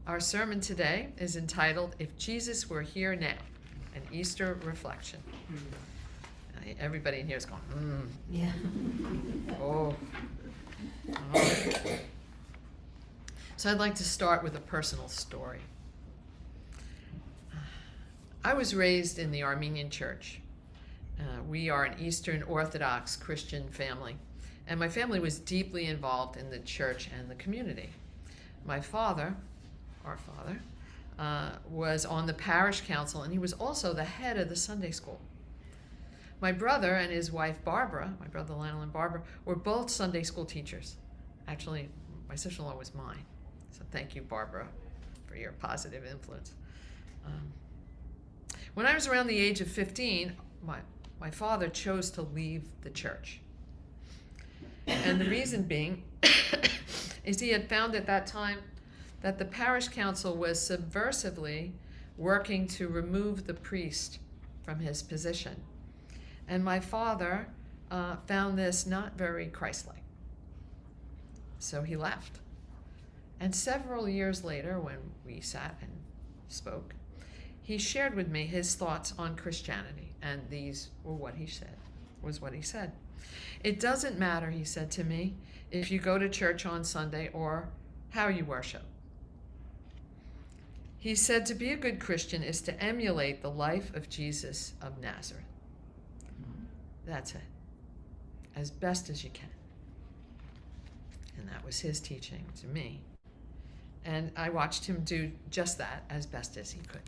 Our sermon today is entitled, If Jesus Were Here Now, an Easter Reflection. Everybody in here is going, Yeah. oh. Oh. So I'd like to start with a personal story. I was raised in the Armenian church. We are an Eastern Orthodox Christian family, and my family was deeply involved in the church and the community. My father, our father, was on the parish council, and he was also the head of the Sunday school. My brother and his wife Barbara, my brother Lionel and Barbara, were both Sunday school teachers. Actually, my sister-in-law was mine. So thank you, Barbara, for your positive influence. When I was around the age of 15, my father chose to leave the church. And the reason being is he had found at that time that the parish council was subversively working to remove the priest from his position. And my father found this not very Christ-like. So he left. And several years later, when we sat and spoke, he shared with me his thoughts on Christianity. And these were what he said. It doesn't matter, he said to me, if you go to church on Sunday or how you worship. He said to be a good Christian is to emulate the life of Jesus of Nazareth. That's it. As best as you can. And that was his teaching to me. And I watched him do just that as best as he could.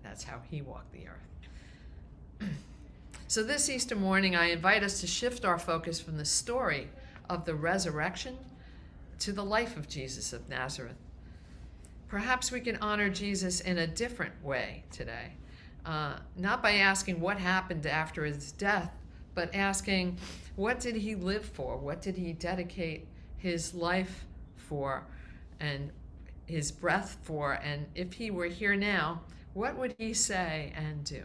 That's how he walked the earth. So this Easter morning, I invite us to shift our focus from the story of the resurrection to the life of Jesus of Nazareth. Perhaps we can honor Jesus in a different way today. Not by asking what happened after his death, but asking what did he live for? What did he dedicate his life for and his breath for? And if he were here now, what would he say and do?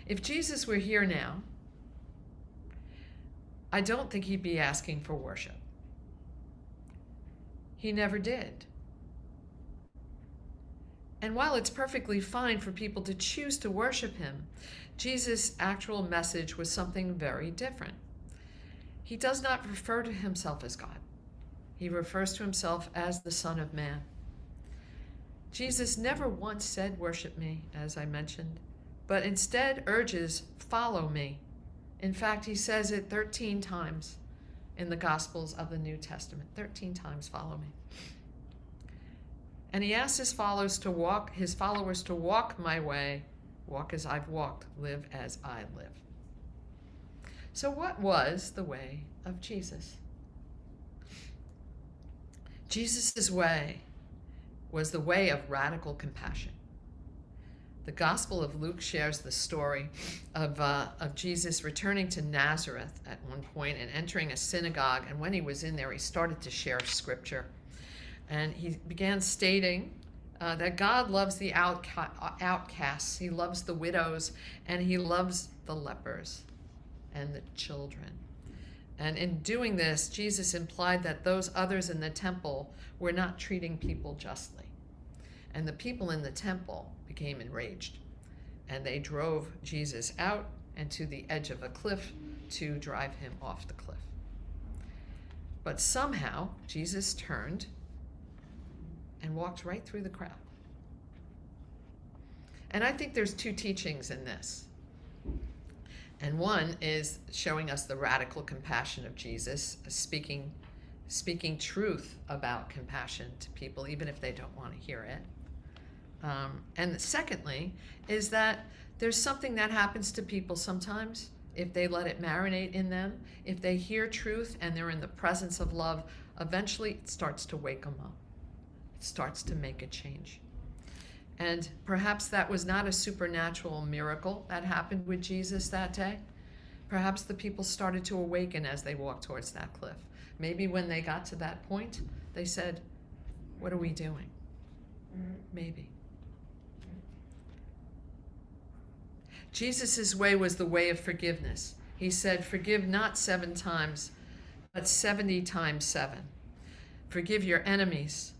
If Jesus were here now, I don't think he'd be asking for worship. He never did. And while it's perfectly fine for people to choose to worship him, Jesus' actual message was something very different. He does not refer to himself as God. He refers to himself as the Son of Man. Jesus never once said, worship me, as I mentioned, but instead urges, follow me. In fact, he says it 13 times in the Gospels of the New Testament. 13 times, follow me. And he asks his followers to walk my way, walk as I've walked, live as I live. So what was the way of Jesus? Jesus' way was the way of radical compassion. The Gospel of Luke shares the story of Jesus returning to Nazareth at one point and entering a synagogue. And when he was in there, he started to share scripture. And he began stating that God loves the outcasts, he loves the widows, and he loves the lepers and the children. And in doing this, Jesus implied that those others in the temple were not treating people justly. And the people in the temple became enraged, and they drove Jesus out and to the edge of a cliff to drive him off the cliff. But somehow, Jesus turned and walked right through the crowd. And I think there's two teachings in this. And one is showing us the radical compassion of Jesus, speaking truth about compassion to people, even if they don't want to hear it. And secondly, is that there's something that happens to people sometimes if they let it marinate in them. If they hear truth and they're in the presence of love, eventually it starts to wake them up. It starts to make a change. And perhaps that was not a supernatural miracle that happened with Jesus that day. Perhaps the people started to awaken as they walked towards that cliff. Maybe when they got to that point, they said, what are we doing? Maybe. Jesus' way was the way of forgiveness. He said, forgive not 7 times, but 70 times 7. Forgive your enemies.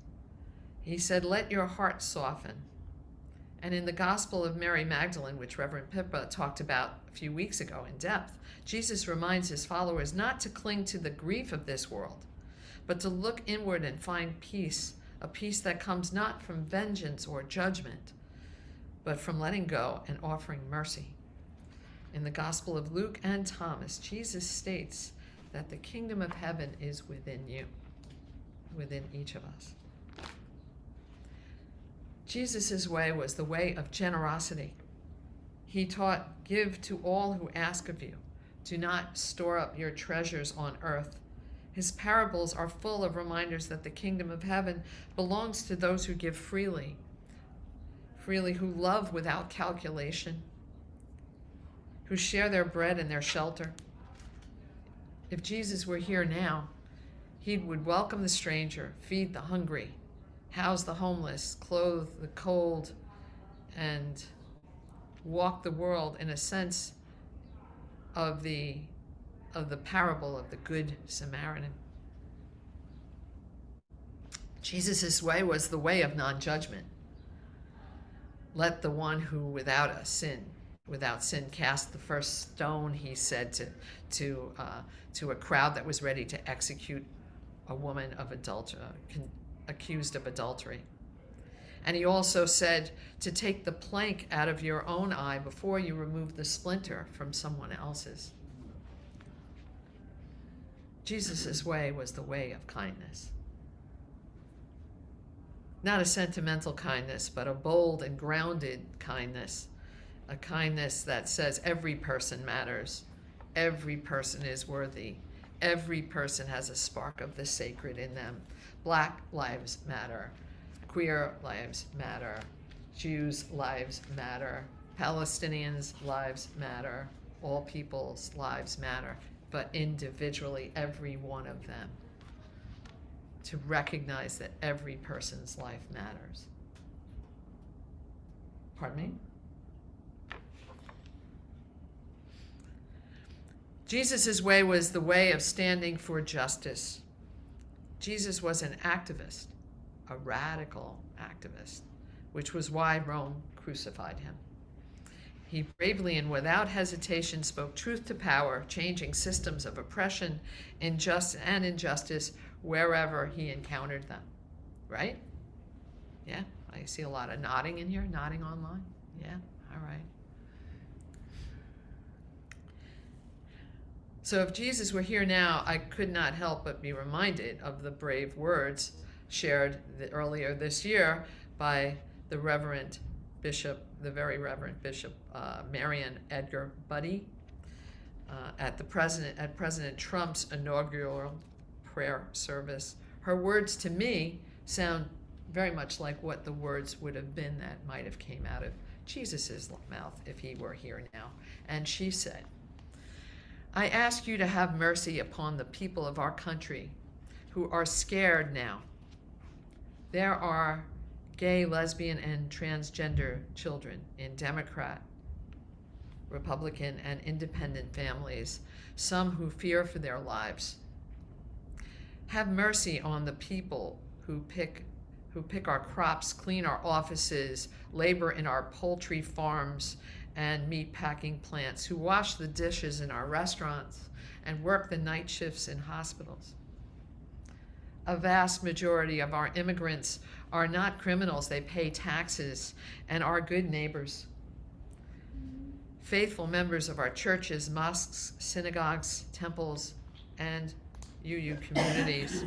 He said, let your heart soften. And in the Gospel of Mary Magdalene, which Reverend Pippa talked about a few weeks ago in depth, Jesus reminds his followers not to cling to the grief of this world, but to look inward and find peace, a peace that comes not from vengeance or judgment, but from letting go and offering mercy. In the Gospel of Luke and Thomas, Jesus states that the kingdom of heaven is within you, within each of us. Jesus' way was the way of generosity. He taught, give to all who ask of you. Do not store up your treasures on earth. His parables are full of reminders that the kingdom of heaven belongs to those who give freely, who love without calculation, who share their bread and their shelter. If Jesus were here now, he would welcome the stranger, feed the hungry, house the homeless, clothe the cold, and walk the world in a sense of the parable of the Good Samaritan. Jesus' way was the way of non-judgment. Let the one who without sin cast the first stone, he said to a crowd that was ready to execute a woman of accused of adultery. And he also said to take the plank out of your own eye before you remove the splinter from someone else's. Jesus' way was the way of kindness. Not a sentimental kindness, but a bold and grounded kindness. A kindness that says every person matters. Every person is worthy. Every person has a spark of the sacred in them. Black lives matter. Queer lives matter. Jews' lives matter. Palestinians' lives matter. All people's lives matter. But individually, every one of them. To recognize that every person's life matters. Pardon me? Jesus' way was the way of standing for justice. Jesus was an activist, a radical activist, which was why Rome crucified him. He bravely and without hesitation spoke truth to power, changing systems of oppression, injustice wherever he encountered them. Right? Yeah, I see a lot of nodding in here, nodding online. Yeah, all right. So if Jesus were here now, I could not help but be reminded of the brave words shared earlier this year by the very Reverend Bishop Marian Edgar Buddy at President Trump's inaugural prayer service. Her words to me sound very much like what the words would have been that might have came out of Jesus' mouth if he were here now. And she said, I ask you to have mercy upon the people of our country who are scared now. There are gay, lesbian, and transgender children in Democrat, Republican, and independent families, some who fear for their lives. Have mercy on the people who pick our crops, clean our offices, labor in our poultry farms and meat packing plants, who wash the dishes in our restaurants and work the night shifts in hospitals. A vast majority of our immigrants are not criminals. They pay taxes and are good neighbors. Faithful members of our churches, mosques, synagogues, temples, and UU communities.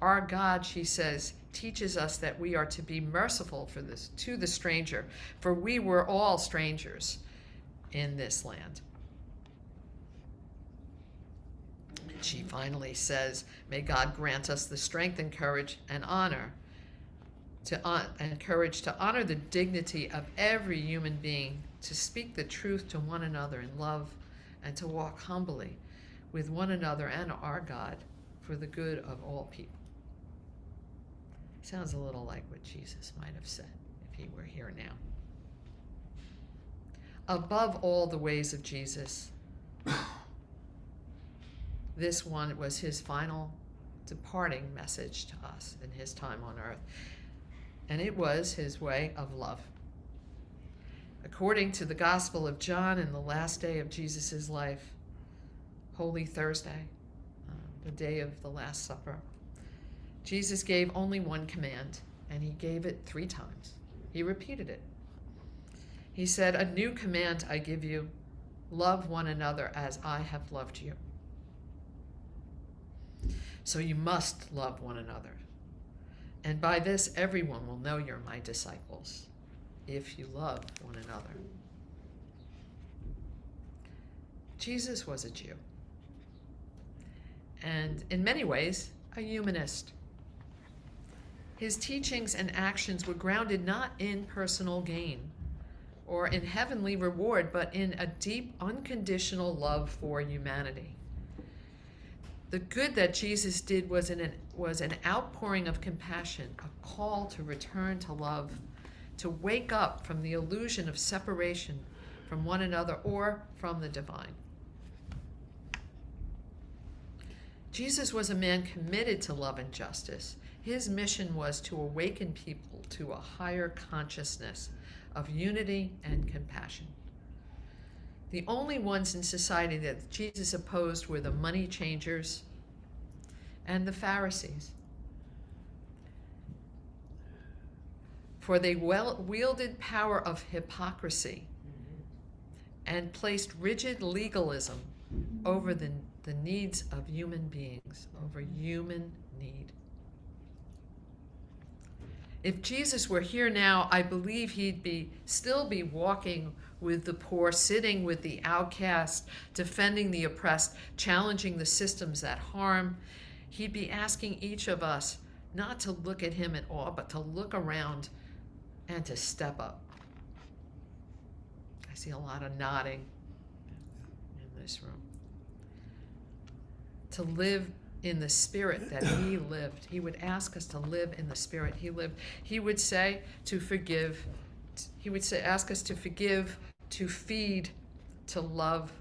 Our God, she says, teaches us that we are to be merciful to the stranger, for we were all strangers in this land. She finally says, may God grant us the strength and courage and honor to honor the dignity of every human being, to speak the truth to one another in love, and to walk humbly with one another and our God for the good of all people. Sounds a little like what Jesus might have said if he were here now. Above all the ways of Jesus, this one was his final departing message to us in his time on earth. and it was his way of love. According to the Gospel of John, in the last day of Jesus' life, Holy Thursday, the day of the Last Supper, Jesus gave only one command, and he gave it 3 times. He repeated it. He said, "A new command I give you, love one another as I have loved you." So you must love one another. And by this, everyone will know you're my disciples, if you love one another. Jesus was a Jew, and in many ways, a humanist. His teachings and actions were grounded not in personal gain or in heavenly reward, but in a deep, unconditional love for humanity. The good that Jesus did was an outpouring of compassion, a call to return to love, to wake up from the illusion of separation from one another or from the divine. Jesus was a man committed to love and justice. His mission was to awaken people to a higher consciousness of unity and compassion. The only ones in society that Jesus opposed were the money changers and the Pharisees. For they wielded power of hypocrisy and placed rigid legalism over the needs of human beings, over human need. If Jesus were here now, I believe he'd still be walking with the poor, sitting with the outcast, defending the oppressed, challenging the systems that harm. He'd be asking each of us not to look at him in awe, but to look around and to step up. I see a lot of nodding in this room. To live in the spirit that he lived. He would ask us to live in the spirit he lived. He would say to forgive. He would ask us to forgive, to feed, to love,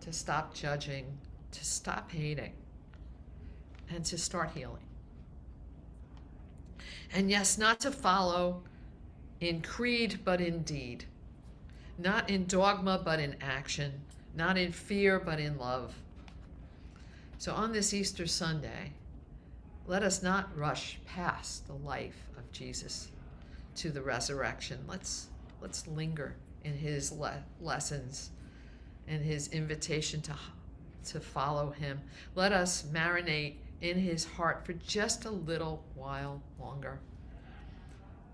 to stop judging, to stop hating, and to start healing. And yes, not to follow in creed, but in deed. Not in dogma, but in action. Not in fear, but in love. So on this Easter Sunday, let us not rush past the life of Jesus to the resurrection. Let's linger in his lessons and his invitation to follow him. Let us marinate in his heart for just a little while longer.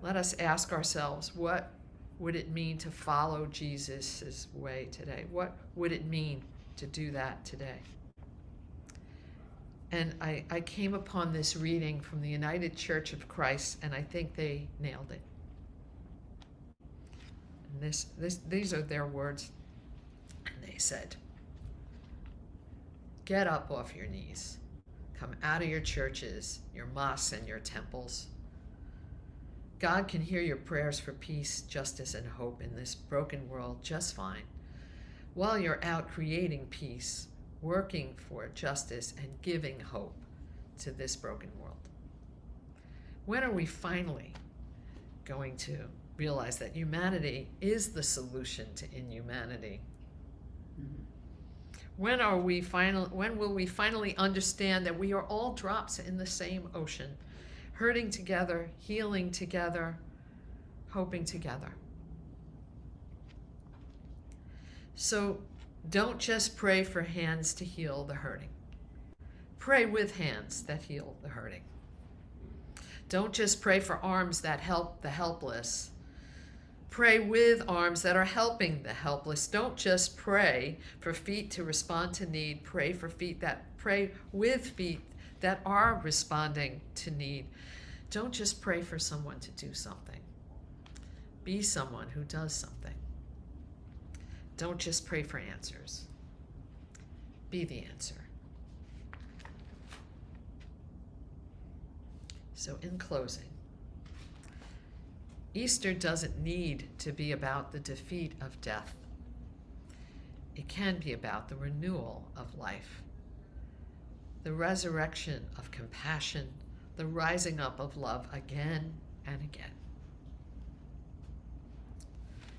Let us ask ourselves, what would it mean to follow Jesus' way today? What would it mean to do that today? And I came upon this reading from the United Church of Christ, and I think they nailed it. And these are their words. And they said, "Get up off your knees. Come out of your churches, your mosques, and your temples. God can hear your prayers for peace, justice, and hope in this broken world just fine. While you're out creating peace, working for justice, and giving hope to this broken world." When are we finally going to realize that humanity is the solution to inhumanity? When will we finally understand that we are all drops in the same ocean, hurting together, healing together, hoping together? So don't just pray for hands to heal the hurting. Pray with hands that heal the hurting. Don't just pray for arms that help the helpless. Pray with arms that are helping the helpless. Don't just pray for feet to respond to need. Pray with feet that are responding to need. Don't just pray for someone to do something. Be someone who does something. Don't just pray for answers. Be the answer. So in closing, Easter doesn't need to be about the defeat of death. It can be about the renewal of life, the resurrection of compassion, the rising up of love again and again.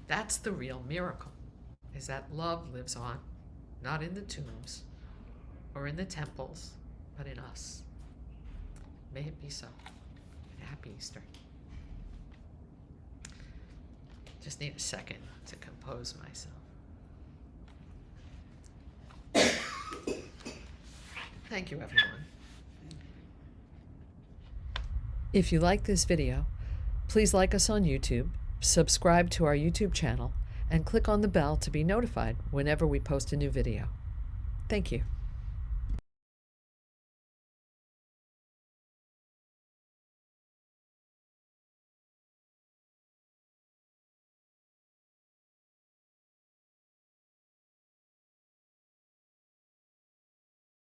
That's the real miracle, is that love lives on, not in the tombs or in the temples, but in us. May it be so. Happy Easter. Just need a second to compose myself. Thank you, everyone. If you like this video, please like us on YouTube, subscribe to our YouTube channel, and click on the bell to be notified whenever we post a new video. Thank you.